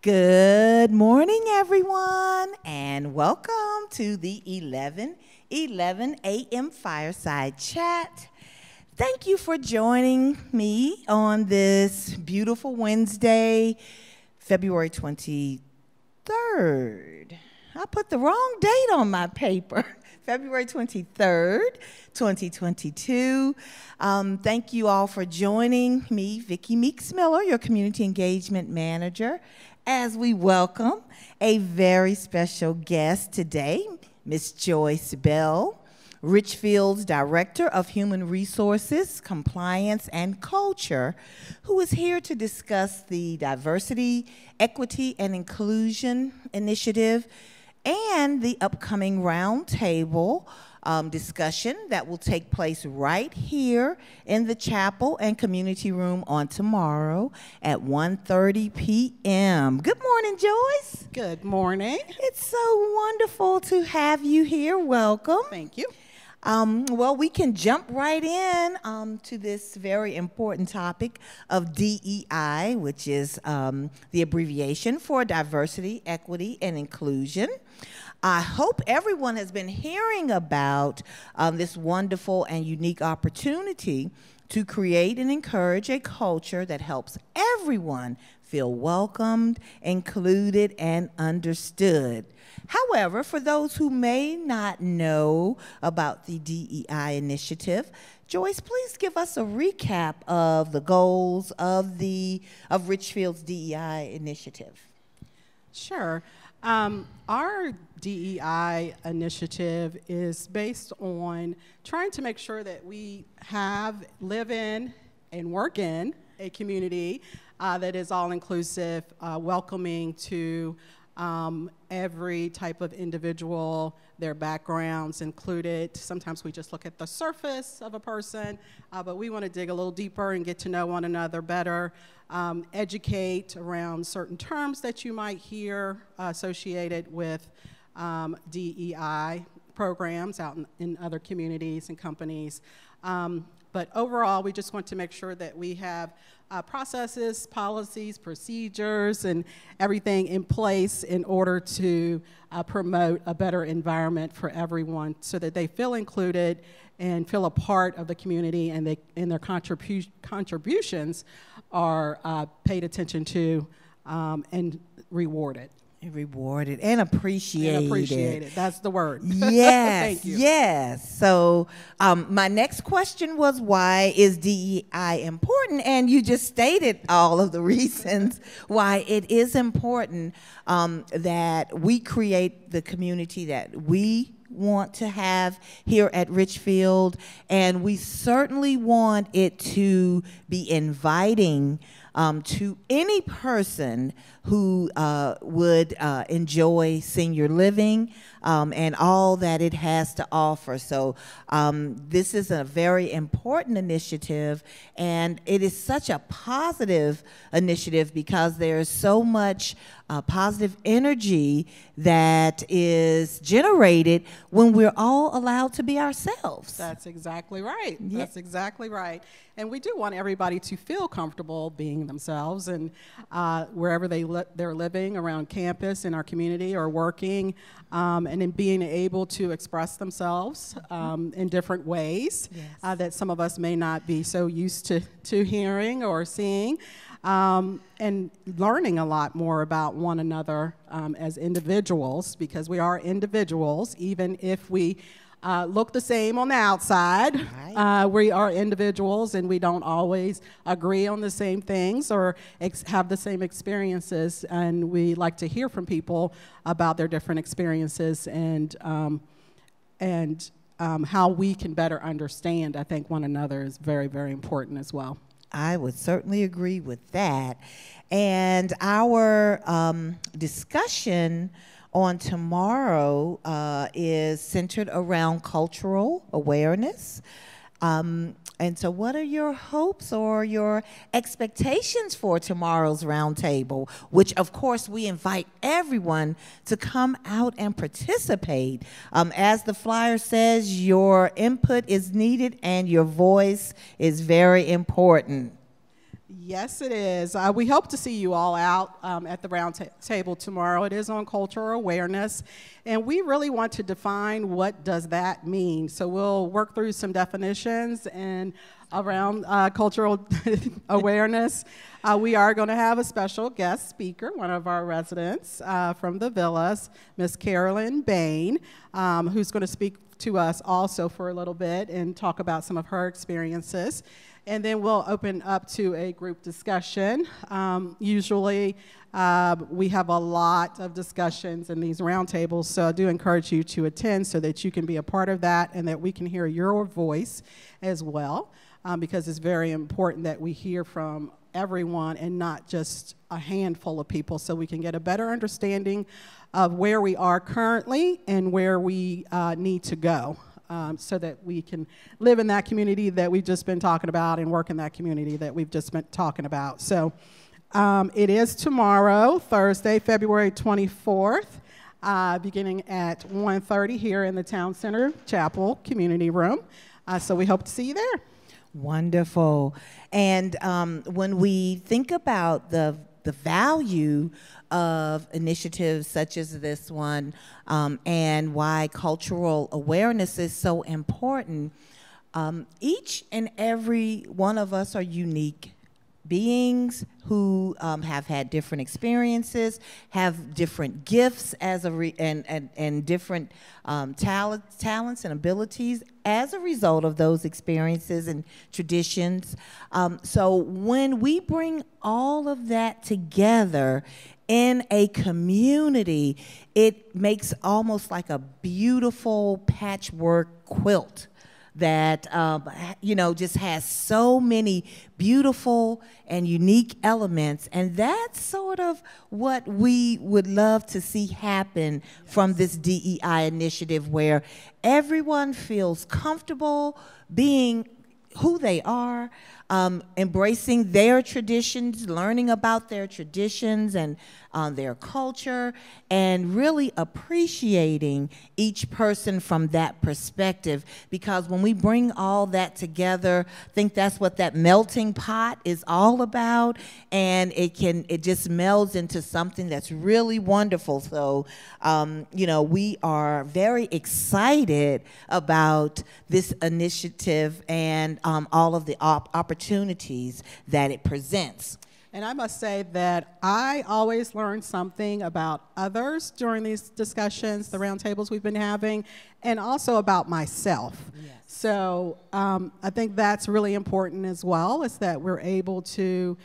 Good morning, everyone, and welcome to the 11:11 a.m. Fireside Chat. Thank you for joining me on this beautiful Wednesday, February 23rd. I put the wrong date on my paper. February 23rd, 2022. Thank you all for joining me, Vickie Miller, your Community Engagement Manager, as we welcome a very special guest today, Miss Joyce Bell, Richfield's Director of Human Resources, Compliance, and Culture, who is here to discuss the Diversity, Equity, and Inclusion Initiative and the upcoming roundtable discussion that will take place right here in the chapel and community room on tomorrow at 1:30 p.m. Good morning, Joyce. Good morning. It's so wonderful to have you here. Welcome. Thank you. Well, we can jump right in to this very important topic of DEI, which is the abbreviation for Diversity, Equity, and Inclusion. I hope everyone has been hearing about this wonderful and unique opportunity to create and encourage a culture that helps everyone feel welcomed, included, and understood. However, for those who may not know about the DEI initiative, Joyce, please give us a recap of the goals of Richfield's DEI initiative. Sure. Our DEI initiative is based on trying to make sure that we live in, and work in a community that is all-inclusive, welcoming to every type of individual, their backgrounds included. Sometimes we just look at the surface of a person, but we want to dig a little deeper and get to know one another better, educate around certain terms that you might hear associated with DEI programs out in other communities and companies. But overall, we just want to make sure that we have processes, policies, procedures, and everything in place in order to promote a better environment for everyone so that they feel included and feel a part of the community, and their contributions are paid attention to and rewarded. Rewarded and appreciated. And appreciated. That's the word. Yes. Thank you. Yes. So my next question was, why is DEI important? And you just stated all of the reasons why it is important that we create the community that we want to have here at Richfield, and we certainly want it to be inviting to any person who would enjoy senior living and all that it has to offer. So this is a very important initiative, and it is such a positive initiative because there's so much positive energy that is generated when we're all allowed to be ourselves. That's exactly right. Yeah. That's exactly right. And we do want everybody to feel comfortable being themselves, and wherever they're living around campus, in our community, or working, and in being able to express themselves in different ways. Yes. That some of us may not be so used to hearing or seeing. And learning a lot more about one another as individuals, because we are individuals, even if we look the same on the outside. Right. We are individuals, and we don't always agree on the same things or have the same experiences, and we like to hear from people about their different experiences and how we can better understand, I think, one another is very, very important as well. I would certainly agree with that. And our discussion on tomorrow is centered around cultural awareness. And so what are your hopes or your expectations for tomorrow's roundtable, which, of course, we invite everyone to come out and participate. As the flyer says, your input is needed and your voice is very important. Yes, it is. We hope to see you all out at the roundtable tomorrow. It is on cultural awareness, and we really want to define what does that mean. So we'll work through some definitions and around cultural awareness. We are going to have a special guest speaker, one of our residents from the villas, Miss Carolyn Bain, who's going to speak to us also for a little bit and talk about some of her experiences. And then we'll open up to a group discussion. Usually, we have a lot of discussions in these roundtables, so I do encourage you to attend so that you can be a part of that and that we can hear your voice as well, because it's very important that we hear from everyone and not just a handful of people, so we can get a better understanding of where we are currently and where we need to go. So that we can live in that community that we've just been talking about and work in that community that we've just been talking about. So it is tomorrow, Thursday, February 24th, beginning at 1:30 here in the Town Center Chapel Community Room. So we hope to see you there. Wonderful. And when we think about the value of initiatives such as this one and why cultural awareness is so important, each and every one of us are unique beings who have had different experiences, have different gifts as and different talents and abilities as a result of those experiences and traditions. So when we bring all of that together in a community, it makes almost like a beautiful patchwork quilt that just has so many beautiful and unique elements, and that's sort of what we would love to see happen from this DEI initiative, where everyone feels comfortable being who they are, embracing their traditions, learning about their traditions and their culture, and really appreciating each person from that perspective. Because when we bring all that together, I think that's what that melting pot is all about, and it just melds into something that's really wonderful. So, we are very excited about this initiative and all of the opportunities that it presents. And I must say that I always learn something about others during these discussions, the roundtables we've been having, and also about myself. Yes. So I think that's really important as well, is that we're able to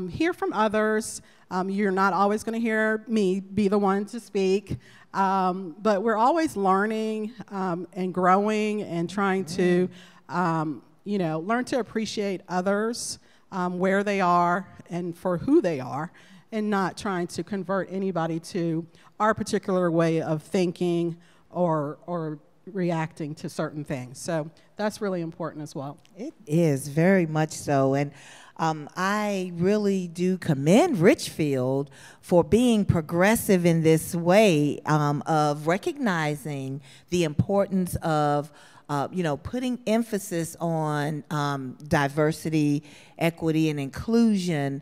hear from others. You're not always going to hear me be the one to speak, but we're always learning and growing and trying to, learn to appreciate others where they are and for who they are, and not trying to convert anybody to our particular way of thinking or reacting to certain things. So that's really important as well. It is, very much so. And I really do commend Richfield for being progressive in this way of recognizing the importance of putting emphasis on diversity, equity, and inclusion.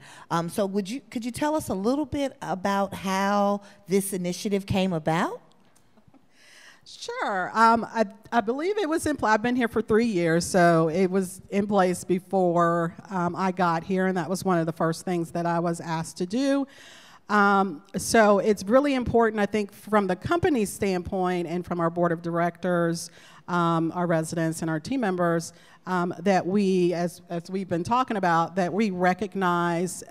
So could you tell us a little bit about how this initiative came about? Sure. I believe it was in place. I've been here for 3 years, so it was in place before I got here, and that was one of the first things that I was asked to do. So it's really important, I think, from the company's standpoint and from our board of directors, our residents and our team members, that we, as we've been talking about, that we recognize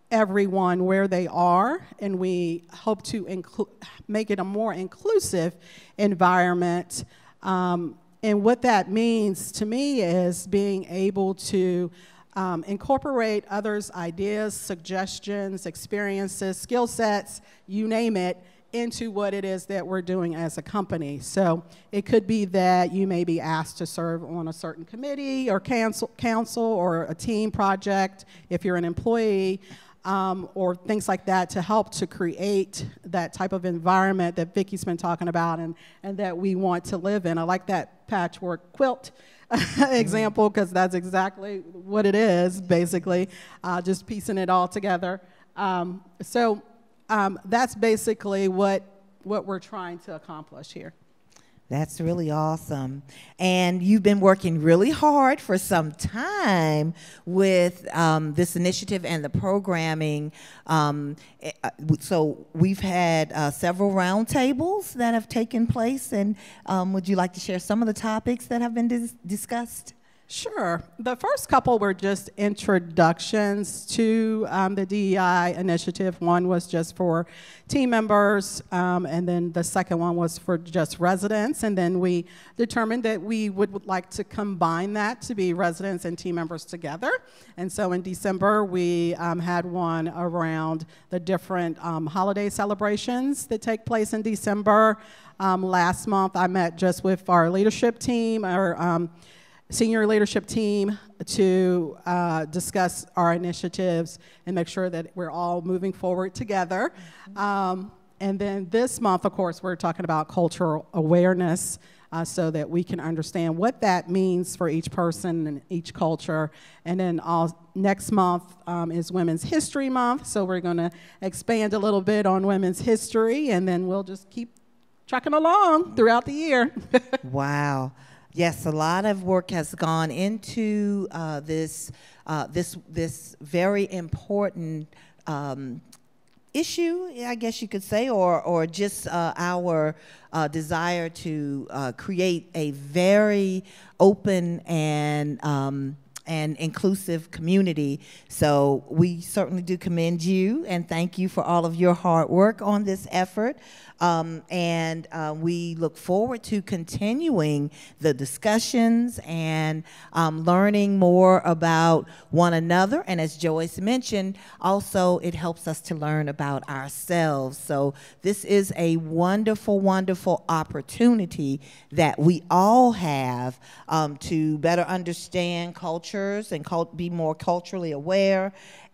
everyone where they are, and we hope to make it a more inclusive environment. And what that means to me is being able to incorporate others' ideas, suggestions, experiences, skill sets, you name it, into what it is that we're doing as a company. So it could be that you may be asked to serve on a certain committee or council or a team project if you're an employee, or things like that, to help to create that type of environment that Vickie's been talking about and that we want to live in. I like that patchwork quilt example, because that's exactly what it is, basically, just piecing it all together. That's basically what we're trying to accomplish here. That's really awesome. And you've been working really hard for some time with this initiative and the programming. So we've had several roundtables that have taken place. And would you like to share some of the topics that have been discussed? Sure. The first couple were just introductions to the DEI initiative. One was just for team members, and then the second one was for just residents. And then we determined that we would like to combine that to be residents and team members together. And so in December, we had one around the different holiday celebrations that take place in December. Last month, I met just with our leadership team, our senior leadership team, to discuss our initiatives and make sure that we're all moving forward together. And then this month, of course, we're talking about cultural awareness so that we can understand what that means for each person and each culture. And then next month is Women's History Month, so we're going to expand a little bit on women's history, and then we'll just keep trucking along throughout the year. Wow. Yes, a lot of work has gone into this very important issue, I guess you could say, or just our desire to create a very open and inclusive community. So we certainly do commend you and thank you for all of your hard work on this effort. And we look forward to continuing the discussions and learning more about one another. And as Joyce mentioned, also it helps us to learn about ourselves. So this is a wonderful, wonderful opportunity that we all have to better understand cultures and be more culturally aware,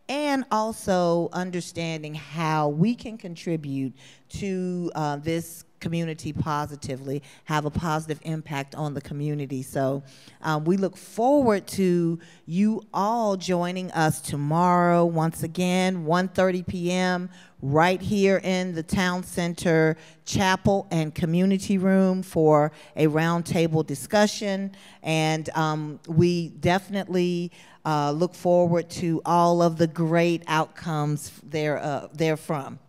and also understanding how we can contribute to this community positively, have a positive impact on the community. So we look forward to you all joining us tomorrow, once again, 1:30 p.m., right here in the Town Center Chapel and Community Room for a roundtable discussion. And we definitely look forward to all of the great outcomes therefrom.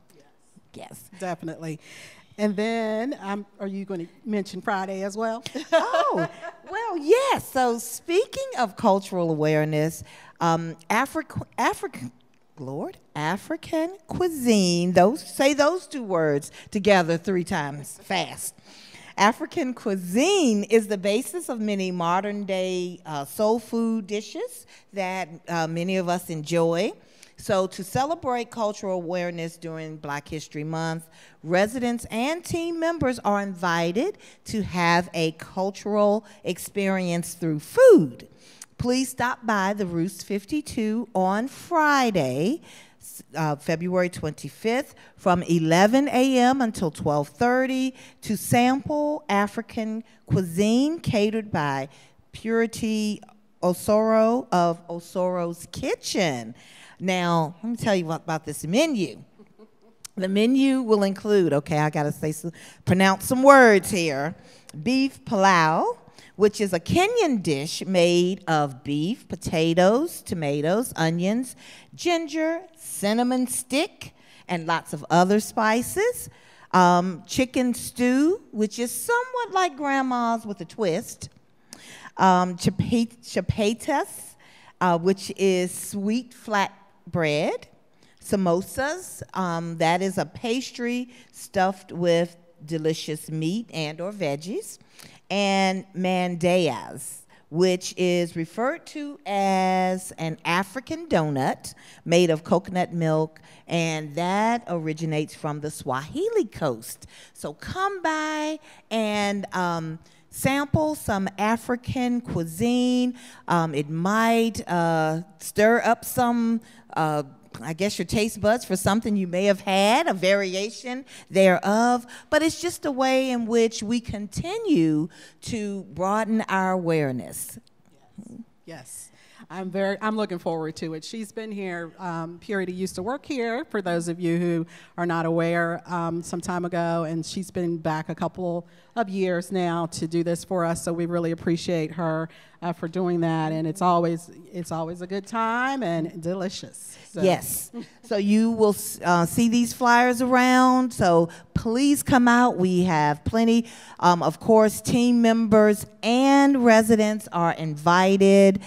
Yes. Definitely. And then, are you going to mention Friday as well? Oh, well, yes. So speaking of cultural awareness, African cuisine, say those two words together 3 times fast. African cuisine is the basis of many modern-day soul food dishes that many of us enjoy. So to celebrate cultural awareness during Black History Month, residents and team members are invited to have a cultural experience through food. Please stop by the Roost 52 on Friday, February 25th, from 11 a.m. until 12:30 to sample African cuisine catered by Purity Osoro of Osoro's Kitchen. Now, let me tell you about this menu. The menu will include, okay, I got to pronounce some words here, beef pilau, which is a Kenyan dish made of beef, potatoes, tomatoes, onions, ginger, cinnamon stick, and lots of other spices. Chicken stew, which is somewhat like grandma's with a twist. Chapatas, which is sweet flat bread. Samosas, that is a pastry stuffed with delicious meat and or veggies. And mandayas, which is referred to as an African donut made of coconut milk, and that originates from the Swahili coast. So come by and sample some African cuisine. It might stir up some I guess, your taste buds for something you may have had, a variation thereof, but it's just a way in which we continue to broaden our awareness. Yes. I'm looking forward to it. She's been here. Purity used to work here, for those of you who are not aware, some time ago, and she's been back a couple of years now to do this for us. So we really appreciate her for doing that, and it's always a good time and delicious. So. Yes. So you will see these flyers around. So please come out. We have plenty. Of course, team members and residents are invited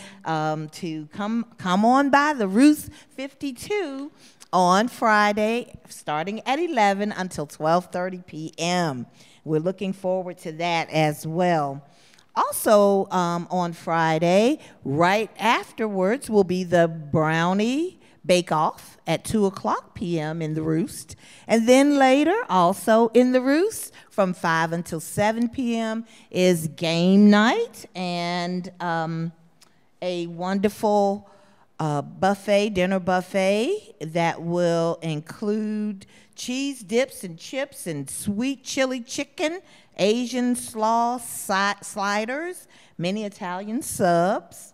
to come on by the Route 52 on Friday, starting at 11 until 12:30 p.m. We're looking forward to that as well. Also, on Friday, right afterwards, will be the Brownie Bake-Off at 2 o'clock p.m. in the Roost. And then later, also in the Roost, from 5 until 7 p.m. is game night and a wonderful dinner buffet that will include cheese dips and chips and sweet chili chicken, Asian slaw sliders, many Italian subs,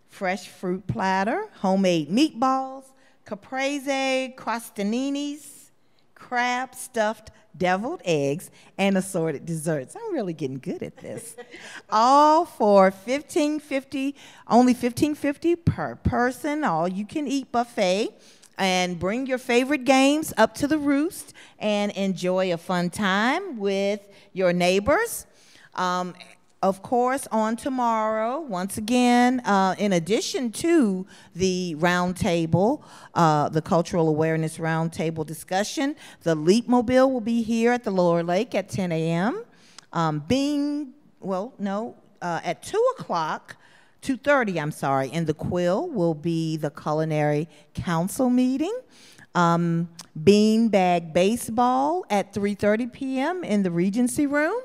fresh fruit platter, homemade meatballs, caprese, crostaninis, crab stuffed deviled eggs, and assorted desserts. I'm really getting good at this. All for $15.50, only $15.50 per person, all you can eat buffet. And bring your favorite games up to the Roost and enjoy a fun time with your neighbors. Of course, on tomorrow, once again, in addition to the roundtable, the Cultural Awareness Roundtable discussion, the Leap Mobile will be here at the Lower Lake at 10 a.m. At 2 o'clock, 2:30, I'm sorry, in the Quill will be the Culinary Council meeting. Beanbag Baseball at 3:30 p.m. in the Regency Room.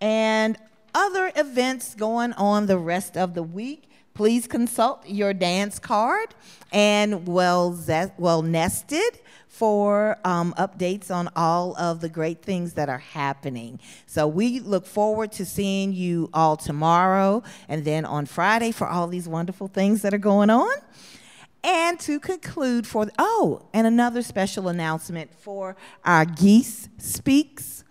And other events going on the rest of the week. Please consult your dance card and Well Nested for updates on all of the great things that are happening. So we look forward to seeing you all tomorrow and then on Friday for all these wonderful things that are going on. And to conclude and another special announcement for our Geese Speaks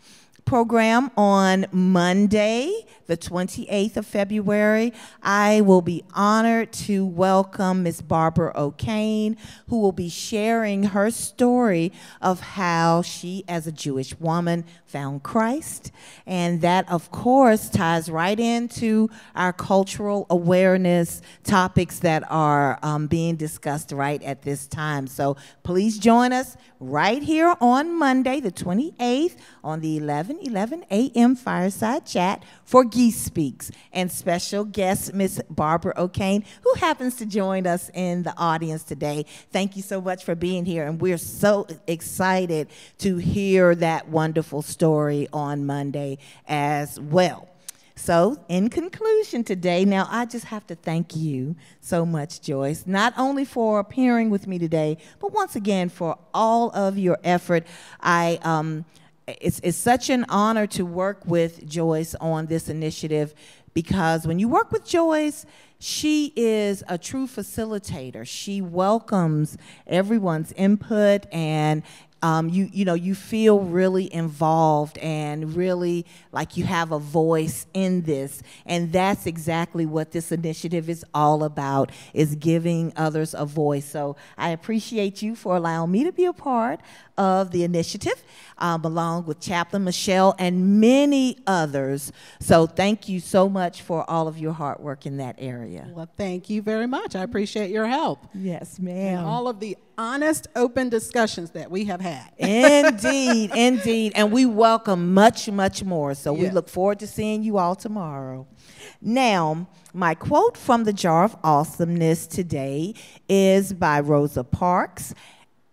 program on Monday, the 28th of February. I will be honored to welcome Miss Barbara O'Kane, who will be sharing her story of how she, as a Jewish woman, found Christ. And that, of course, ties right into our cultural awareness topics that are being discussed right at this time. So please join us right here on Monday, the 28th, on the 11 a.m. Fireside Chat for Geese Speaks, and special guest, Miss Barbara O'Kane, who happens to join us in the audience today. Thank you so much for being here, and we're so excited to hear that wonderful story on Monday as well. So, in conclusion today, now I just have to thank you so much, Joyce, not only for appearing with me today, but once again for all of your effort. It's such an honor to work with Joyce on this initiative, because when you work with Joyce, she is a true facilitator. She welcomes everyone's input, and you feel really involved and really like you have a voice in this. And that's exactly what this initiative is all about, is giving others a voice. So I appreciate you for allowing me to be a part of the initiative, along with Chaplain Michelle and many others. So thank you so much for all of your hard work in that area. Well, thank you very much. I appreciate your help. Yes, ma'am. And all of the honest, open discussions that we have had. Indeed, indeed. And we welcome much, much more. So we look forward to seeing you all tomorrow. Now, my quote from the Jar of Awesomeness today is by Rosa Parks.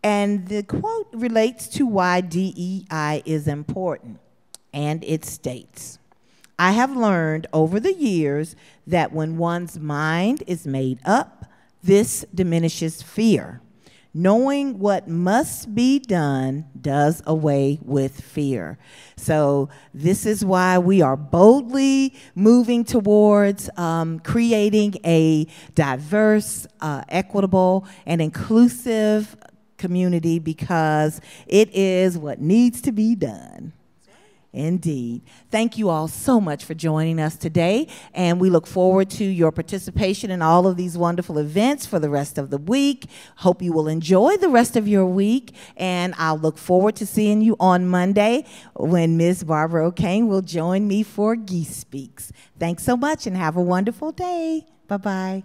And the quote relates to why DEI is important. And it states, "I have learned over the years that when one's mind is made up, this diminishes fear. Knowing what must be done does away with fear. So this is why we are boldly moving towards creating a diverse, equitable, and inclusive community, because it is what needs to be done. Indeed. Thank you all so much for joining us today, and we look forward to your participation in all of these wonderful events for the rest of the week. Hope you will enjoy the rest of your week, and I'll look forward to seeing you on Monday when Ms. Barbara O'Kane will join me for Geese Speaks. Thanks so much and have a wonderful day. Bye-bye.